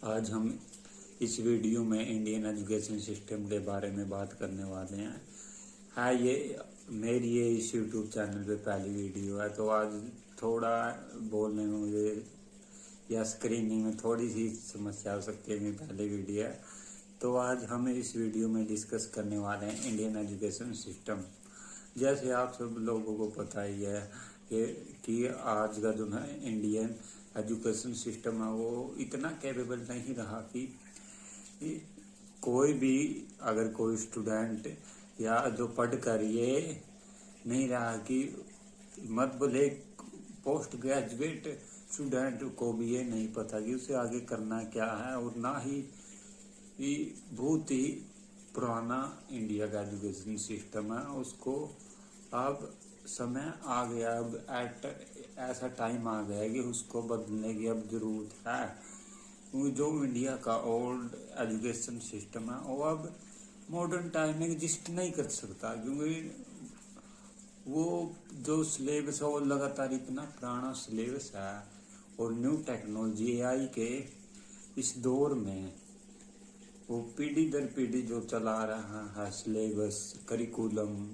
आज हम इस वीडियो में इंडियन एजुकेशन सिस्टम के बारे में बात करने वाले हैं। हाँ, ये मेरी इस यूट्यूब चैनल पे पहली वीडियो है, तो आज थोड़ा बोलने में मुझे या स्क्रीनिंग में थोड़ी सी समस्या हो सकती है। मेरी पहली वीडियो है, तो आज हम इस वीडियो में डिस्कस करने वाले हैं इंडियन एजुकेशन सिस्टम। जैसे आप सब लोगों को पता ही है कि आज का जो है इंडियन एजुकेशन सिस्टम है वो इतना कैपेबल नहीं रहा कि कोई भी अगर कोई स्टूडेंट या जो पढ़ कर ये नहीं रहा कि मत बोले पोस्ट ग्रेजुएट स्टूडेंट को भी ये नहीं पता कि उसे आगे करना क्या है, और ना ही बहुत ही पुराना इंडिया का एजुकेशन सिस्टम है उसको अब समय आ गया, अब ऐसा टाइम आ गया कि उसको बदलने की अब जरूरत है। जो इंडिया का ओल्ड एजुकेशन सिस्टम है वो अब मॉडर्न टाइम में एग्जिस्ट नहीं कर सकता, क्योंकि वो जो सिलेबस है वो लगातार इतना पुराना सिलेबस है, और न्यू टेक्नोलॉजी एआई के इस दौर में वो पीढ़ी दर पीढ़ी जो चला रहा है सिलेबस, करिकुलम,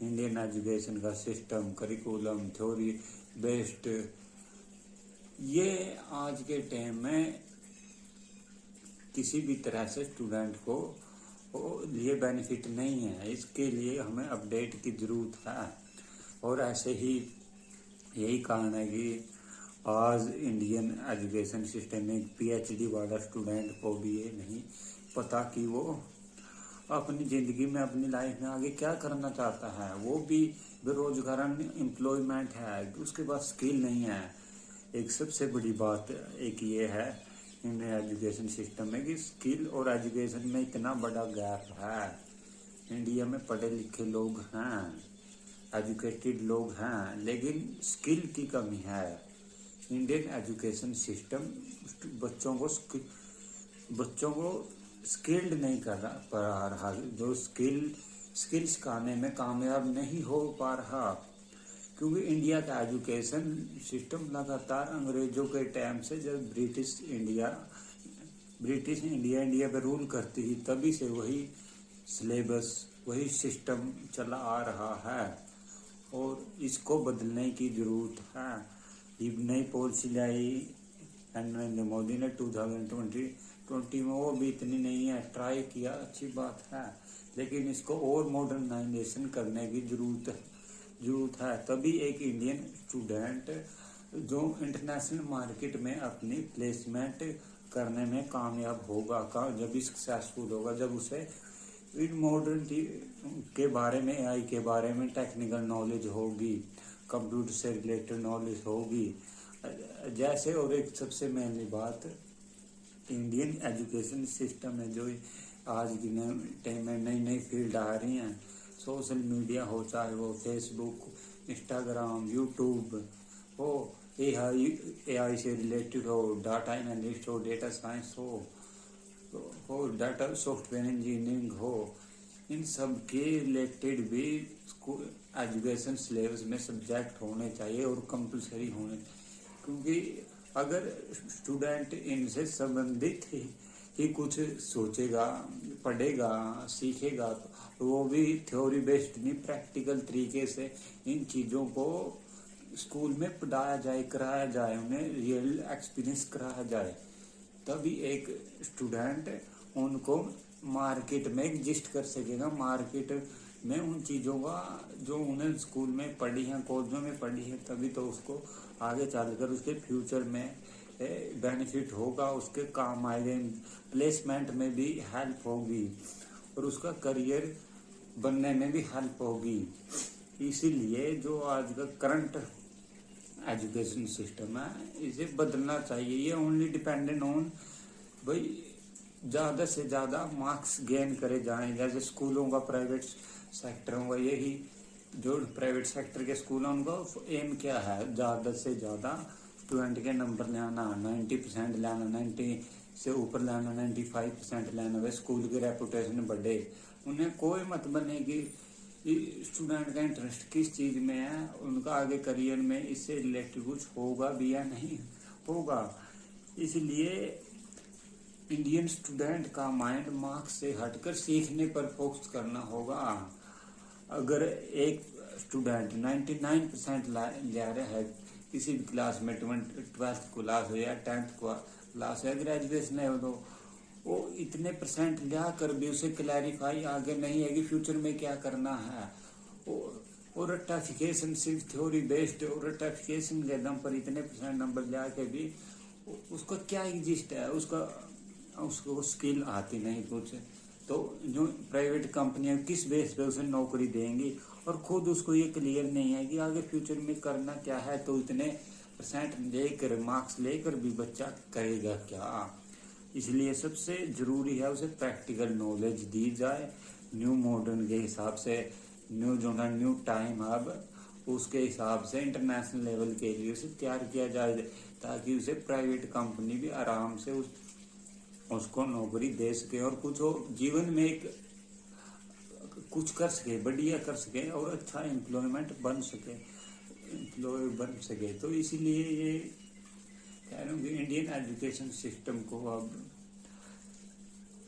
इंडियन एजुकेशन का सिस्टम, करिकुलम, थ्योरी बेस्ड, ये आज के टाइम में किसी भी तरह से स्टूडेंट को लिए बेनिफिट नहीं है। इसके लिए हमें अपडेट की जरूरत है, और ऐसे ही यही कारण है कि आज इंडियन एजुकेशन सिस्टम में पीएचडी वाला स्टूडेंट को भी ये नहीं पता कि वो अपनी ज़िंदगी में, अपनी लाइफ में आगे क्या करना चाहता है। वो भी बेरोजगार एम्प्लॉयमेंट है, उसके पास स्किल नहीं है। एक सबसे बड़ी बात एक ये है इंडियन एजुकेशन सिस्टम में कि स्किल और एजुकेशन में इतना बड़ा गैप है। इंडिया में पढ़े लिखे लोग हैं, एजुकेटेड लोग हैं, लेकिन स्किल की कमी है। इंडियन एजुकेशन सिस्टम बच्चों को स्किल्ड नहीं कर पा रहा, जो स्किल सिखाने में कामयाब नहीं हो पा रहा, क्योंकि इंडिया का एजुकेशन सिस्टम लगातार अंग्रेजों के टाइम से, जब ब्रिटिश इंडिया पे रूल करती थी, तभी से वही सिलेबस, वही सिस्टम चला आ रहा है, और इसको बदलने की जरूरत है। ये नई पॉलिसी लाई नरेंद्र मोदी ने 2020 में, वो भी इतनी नहीं है, ट्राई किया, अच्छी बात है, लेकिन इसको और मॉडर्नाइजेशन करने की जरूरत है। तभी एक इंडियन स्टूडेंट जो इंटरनेशनल मार्केट में अपनी प्लेसमेंट करने में कामयाब होगा, जब भी सक्सेसफुल होगा, जब उसे इन मॉडर्न के बारे में, एआई के बारे में टेक्निकल नॉलेज होगी, कंप्यूटर से रिलेटेड नॉलेज होगी जैसे। और एक सबसे मेन बात, इंडियन एजुकेशन सिस्टम में जो आज की टाइम में नई नई फील्ड आ रही हैं, सोशल मीडिया हो, चाहे वो फेसबुक, इंस्टाग्राम, यूट्यूब हो, एआई से रिलेटेड हो, डाटा एनालिस्ट हो, डेटा साइंस हो, डाटा सॉफ्टवेयर इंजीनियरिंग हो, इन सब के रिलेटेड भी एजुकेशन सिलेबस में सब्जेक्ट होने चाहिए और कंपलसरी होने, क्योंकि अगर स्टूडेंट इनसे संबंधित ही कुछ सोचेगा, पढ़ेगा, सीखेगा, तो वो भी थ्योरी बेस्ड नहीं, प्रैक्टिकल तरीके से इन चीज़ों को स्कूल में पढ़ाया जाए, कराया जाए, उन्हें रियल एक्सपीरियंस कराया जाए, तभी एक स्टूडेंट उनको मार्केट में एग्जिस्ट कर सकेगा। मार्केट में उन चीज़ों का जो उन्हें स्कूल में पढ़ी हैं, कॉलेजों में पढ़ी है, तभी तो उसको आगे चलकर उसके फ्यूचर में बेनिफिट होगा, उसके काम आएगा, प्लेसमेंट में भी हेल्प होगी, और उसका करियर बनने में भी हेल्प होगी। इसीलिए जो आज का करंट एजुकेशन सिस्टम है, इसे बदलना चाहिए। ये ओनली डिपेंडेंट ऑन भाई ज़्यादा से ज़्यादा मार्क्स गेन करे जाएं, जैसे स्कूलों का, प्राइवेट सेक्टरों का, यही जो प्राइवेट सेक्टर के स्कूल हैं उनका एम क्या है, ज़्यादा से ज़्यादा स्टूडेंट के नंबर लाना, 90% लाना, 90 से ऊपर लाना, 95% लाना, वे स्कूल की रेपुटेशन बढ़े। उन्हें कोई मतलब नहीं कि स्टूडेंट का इंटरेस्ट किस चीज़ में है, उनका आगे करियर में इससे रिलेटेड कुछ होगा भी या नहीं होगा। इसलिए इंडियन स्टूडेंट का माइंड मार्क्स से हटकर सीखने पर फोकस करना होगा। अगर एक स्टूडेंट 99% ले रहा है किसी भी क्लास में, 12th क्लास हो या 10th क्लास या ग्रेजुएशन है, तो वो इतने परसेंट लिया कर भी उसे क्लैरिफाई आगे नहीं है कि फ्यूचर में क्या करना है। और रट्टाफिकेशन, सिर्फ थ्योरी बेस्ड और रट्टाफिकेशन के दम पर इतने परसेंट नंबर लिया के भी उसका क्या एग्जिस्ट है, उसको स्किल आती नहीं कुछ। तो जो प्राइवेट कंपनियां किस बेस पे उसे नौकरी देंगी, और खुद उसको ये क्लियर नहीं है कि आगे फ्यूचर में करना क्या है। तो इतने परसेंट लेकर, मार्क्स लेकर भी बच्चा करेगा क्या। इसलिए सबसे जरूरी है उसे प्रैक्टिकल नॉलेज दी जाए, न्यू मॉडर्न के हिसाब से, न्यू जो है न्यू टाइम अब उसके हिसाब से इंटरनेशनल लेवल के लिए उसे तैयार किया जाए, ताकि उसे प्राइवेट कंपनी भी आराम से उसको नौकरी दे सके और कुछ जीवन में एक कुछ कर सके, बढ़िया कर सके और अच्छा एम्प्लॉय बन सके। तो इसीलिए ये कह रहा हूँ कि इंडियन एजुकेशन सिस्टम को अब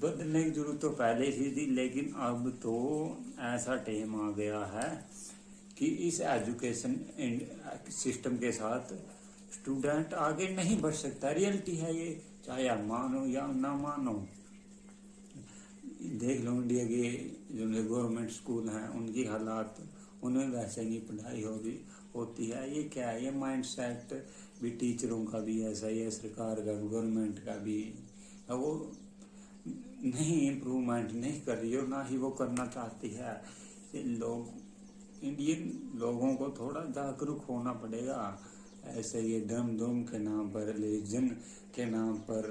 बदलने की जरूरत तो पहले ही थी, लेकिन अब तो ऐसा टाइम आ गया है कि इस एजुकेशन सिस्टम के साथ स्टूडेंट आगे नहीं बढ़ सकता। रियलिटी है ये, चाहे आप मानो या ना मानो। देख लो इंडिया के जो गवर्नमेंट स्कूल हैं उनकी हालात, उनमें वैसे नहीं पढ़ाई होती है। ये क्या है, ये माइंड सेट भी टीचरों का भी ऐसा ही है, सरकार का, गवर्नमेंट का भी। वो नहीं इम्प्रूवमेंट नहीं कर रही और ना ही वो करना चाहती है। इंडियन लोगों को थोड़ा जागरूक होना पड़ेगा। ऐसे ये धर्म के नाम पर, रिलीजन के नाम पर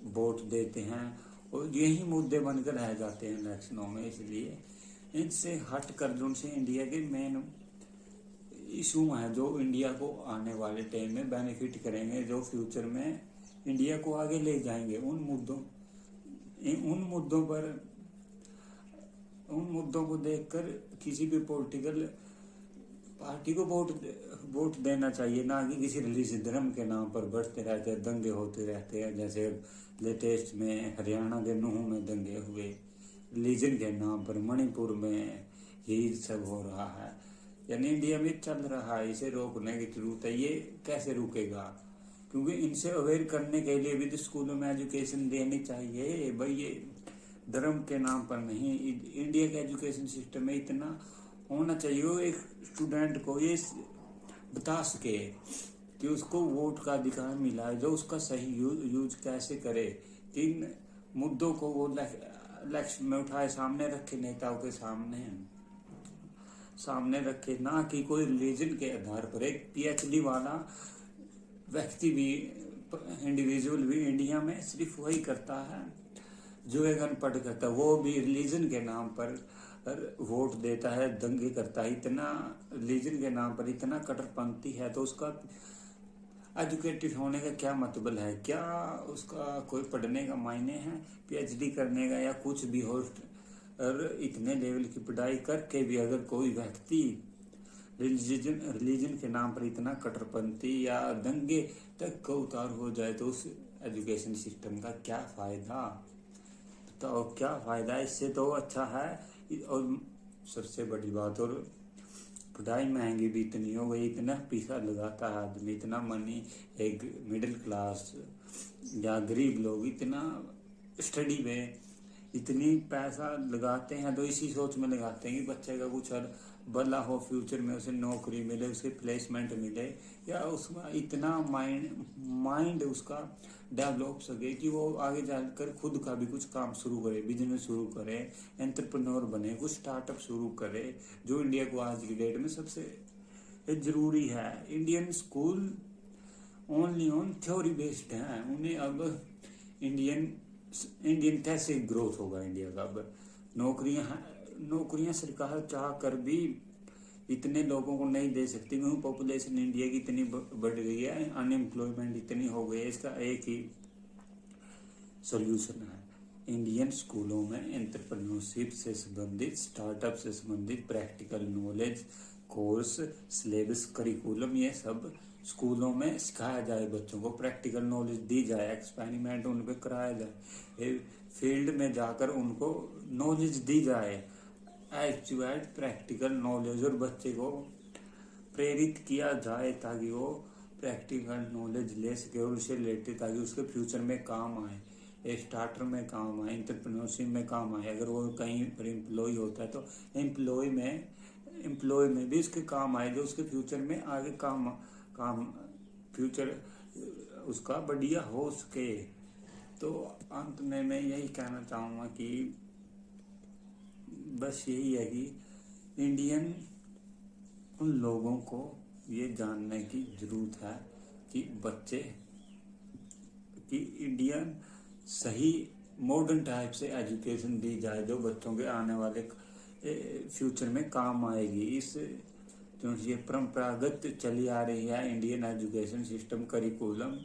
वोट देते हैं और यही मुद्दे बनकर रह जाते हैं इलेक्शनों में। इसलिए इनसे हट कर जो उनसे इंडिया के मेन इशू है, जो इंडिया को आने वाले टाइम में बेनिफिट करेंगे, जो फ्यूचर में इंडिया को आगे ले जाएंगे, उन मुद्दों को देखकर किसी भी पॉलिटिकल पार्टी को वोट देना चाहिए, ना कि किसी रिलीजियस धर्म के नाम पर बढ़ते रहते हैं, दंगे होते रहते हैं। जैसे लेटेस्ट में हरियाणा के नूह में दंगे हुए रिलीजन के नाम पर, मणिपुर में यही सब हो रहा है, यानी इंडिया में चल रहा है। इसे रोकने की जरूरत है। ये कैसे रुकेगा, क्योंकि इनसे अवेयर करने के लिए भी तो स्कूलों में एजुकेशन देनी चाहिए भाई। ये धर्म के नाम पर नहीं, इंडिया के एजुकेशन सिस्टम में इतना होना चाहिए वो एक स्टूडेंट को ये बता सके कि उसको वोट का अधिकार मिला है, जो उसका सही यूज कैसे करे। किन मुद्दों को वो इलेक्शन में उठाए, सामने रखे, नेताओं के सामने रखे, ना कि कोई रिलीजन के आधार पर। एक PhD वाला व्यक्ति भी, इंडिविजुअल भी इंडिया में सिर्फ वही करता है जो एक अनपढ़ करता है। वो भी रिलीजन के नाम पर वोट देता है, दंगे करता है। इतना रिलीजन के नाम पर इतना कट्टरपंथी है, तो उसका एजुकेटेड होने का क्या मतलब है? क्या उसका कोई पढ़ने का मायने है, PhD करने का या कुछ भी हो? और इतने लेवल की पढ़ाई करके भी अगर कोई व्यक्ति रिलीजन के नाम पर इतना कट्टरपंथी या दंगे तक का उतार हो जाए, तो उस एजुकेशन सिस्टम का क्या फायदा? तो क्या फायदा? इससे तो अच्छा है। और सबसे बड़ी बात, और पढ़ाई महंगी भी इतनी हो गई, इतना पैसा लगाता है आदमी, इतना मनी, एक मिडिल क्लास या गरीब लोग इतना स्टडी में इतनी पैसा लगाते हैं, तो इसी सोच में लगाते हैं कि बच्चे का कुछ भला हो, फ्यूचर में उसे नौकरी मिले, उसे प्लेसमेंट मिले, या उसका इतना माइंड उसका डेवलप सके कि वो आगे जाकर खुद का भी कुछ काम शुरू करे, बिजनेस शुरू करे, एंटरप्रेन्योर बने, कुछ स्टार्टअप शुरू करे, जो इंडिया को आज की डेट में सबसे जरूरी है। Indian school only on theory based है। उन्हें अब इंडियन कैसे ग्रोथ होगा इंडिया का? अब नौकरियां सरकार चाह कर भी इतने लोगों को नहीं दे सकती, क्योंकि पॉपुलेशन इंडिया की इतनी बढ़ गई है, अनएम्प्लॉयमेंट इतनी हो गई है। इसका एक ही सॉल्यूशन है, इंडियन स्कूलों में एंटरप्रेन्योरशिप से संबंधित, स्टार्टअप से संबंधित practical knowledge course, syllabus, curriculum, ये सब स्कूलों में सिखाया जाए, बच्चों को प्रैक्टिकल नॉलेज दी जाए, एक्सपेरिमेंट उन पे कराया जाए, फील्ड में जाकर उनको नॉलेज दी जाए, एक्चुअल प्रैक्टिकल नॉलेज, और बच्चे को प्रेरित किया जाए ताकि वो प्रैक्टिकल नॉलेज ले सके और उसे रिलेटेड, ताकि उसके फ्यूचर में काम आए, एक स्टार्टर में काम आए, एंटरप्रेन्योरशिप में काम आए। अगर वो कहीं पर एम्प्लॉय होता है तो एम्प्लॉय में भी उसके काम आए, जो उसके फ्यूचर में आगे काम फ्यूचर उसका बढ़िया हो सके। तो अंत में मैं यही कहना चाहूँगा कि बस यही है कि इंडियन उन लोगों को ये जानने की जरूरत है कि बच्चे कि इंडियन सही मॉडर्न टाइप से एजुकेशन दी जाए जो बच्चों के आने वाले फ्यूचर में काम आएगी। इस जो ये परंपरागत चली आ रही है इंडियन एजुकेशन सिस्टम करिकुलम,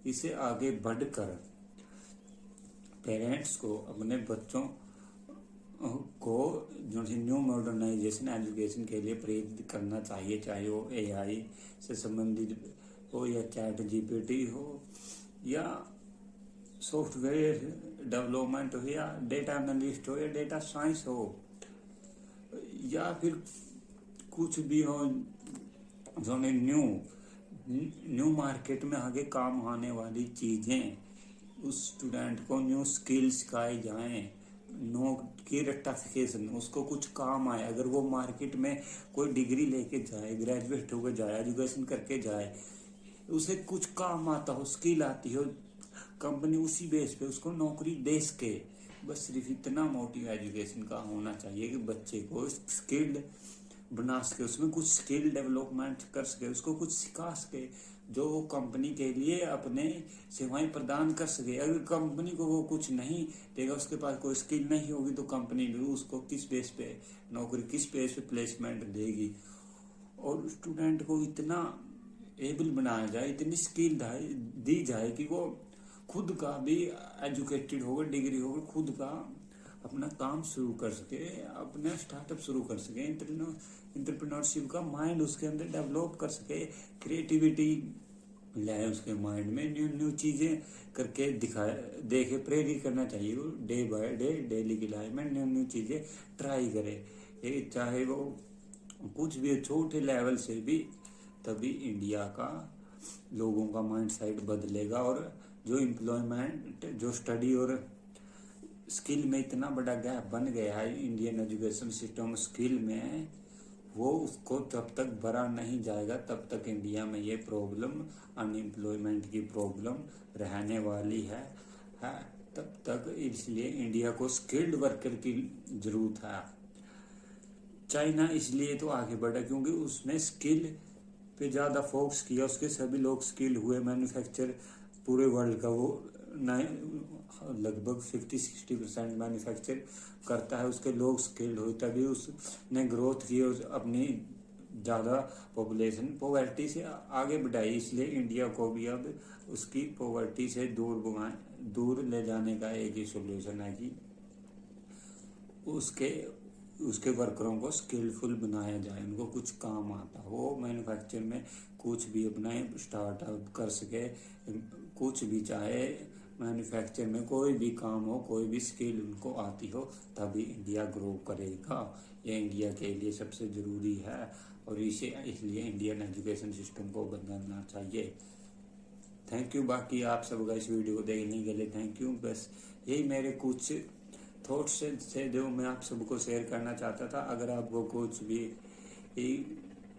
इसे आगे बढ़कर पेरेंट्स को अपने बच्चों को जो न्यू मॉडर्नाइजेशन एजुकेशन के लिए प्रेरित करना चाहिए, चाहे वो AI से संबंधित हो या चैट GPT हो या सॉफ्टवेयर डेवलपमेंट हो या डेटा एनालिस्ट हो या डेटा साइंस हो या फिर कुछ भी हो, जो न्यू मार्केट में आगे काम आने वाली चीजें, उस स्टूडेंट को न्यू स्किल्स सिखाई जाएं, नो की रेक्टिफिकेशन, उसको कुछ काम आए। अगर वो मार्केट में कोई डिग्री लेके जाए, ग्रेजुएट होकर जाए, एजुकेशन करके जाए, उसे कुछ काम आता हो, स्किल आती हो, कंपनी उसी बेस पे उसको नौकरी दे सके। बस सिर्फ इतना मोटिव एजुकेशन का होना चाहिए कि बच्चे को स्किल्ड बना सके, उसमें कुछ स्किल डेवलपमेंट कर सके, उसको कुछ सिखा सके जो वो कंपनी के लिए अपने सेवाएं प्रदान कर सके। अगर कंपनी को वो कुछ नहीं देगा, उसके पास कोई स्किल नहीं होगी, तो कंपनी भी उसको किस बेस पे नौकरी, किस बेस पे प्लेसमेंट देगी। और स्टूडेंट को इतना एबल बनाया जाए, इतनी स्किल दी जाए कि वो खुद का भी एजुकेटेड होकर, डिग्री होकर, खुद का अपना काम शुरू कर सके, अपना स्टार्टअप शुरू कर सके, एंटरप्रेन्योरशिप का माइंड उसके अंदर डेवलप कर सके, क्रिएटिविटी लाए उसके माइंड में, न्यू चीजें करके देखे, प्रेरित करना चाहिए। वो डे बाय डे डेली की लाइफ में न्यू चीजें ट्राई करे, चाहे वो कुछ भी छोटे लेवल से भी, तभी इंडिया का लोगों का माइंड सेट बदलेगा। और जो एम्प्लॉयमेंट, जो स्टडी और स्किल में इतना बड़ा गैप बन गया है इंडियन एजुकेशन सिस्टम स्किल में, वो उसको तब तक भरा नहीं जाएगा, तब तक इंडिया में ये प्रॉब्लम, अनएम्प्लॉयमेंट की प्रॉब्लम रहने वाली है तब तक। इसलिए इंडिया को स्किल्ड वर्कर की जरूरत है। चाइना इसलिए तो आगे बढ़ा क्योंकि उसने स्किल पे ज़्यादा फोकस किया, उसके सभी लोग स्किल हुए, मैन्युफैक्चर पूरे वर्ल्ड का वो लगभग 50-60% मैन्युफैक्चर करता है, उसके लोग स्किल्ड हुए, तभी उसने ग्रोथ की और अपनी ज़्यादा पॉपुलेशन पॉवर्टी से आगे बढ़ाई। इसलिए इंडिया को भी अब उसकी पॉवर्टी से दूर ले जाने का एक ही सोल्यूशन है कि उसके वर्करों को स्किलफुल बनाया जाए, उनको कुछ काम आता हो, मैन्युफैक्चर में कुछ भी अपना स्टार्टअप कर सके, कुछ भी, चाहे मैन्युफैक्चर में कोई भी काम हो, कोई भी स्किल उनको आती हो, तभी इंडिया ग्रो करेगा। ये इंडिया के लिए सबसे ज़रूरी है और इसलिए इंडियन एजुकेशन सिस्टम को बदलना चाहिए। Thank you. बाकी आप सबका इस वीडियो को देखने के लिए थैंक यू। बस यही मेरे कुछ थॉट्स से जो मैं आप सबको शेयर करना चाहता था। अगर आपको कुछ भी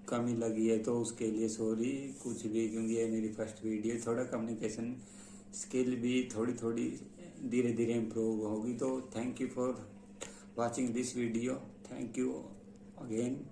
कमी लगी है तो उसके लिए सॉरी, कुछ भी, क्योंकि ये मेरी फर्स्ट वीडियो, थोड़ा कम्युनिकेशन स्किल भी थोड़ी धीरे धीरे इम्प्रूव होगी। तो thank you for watching this video. Thank you again.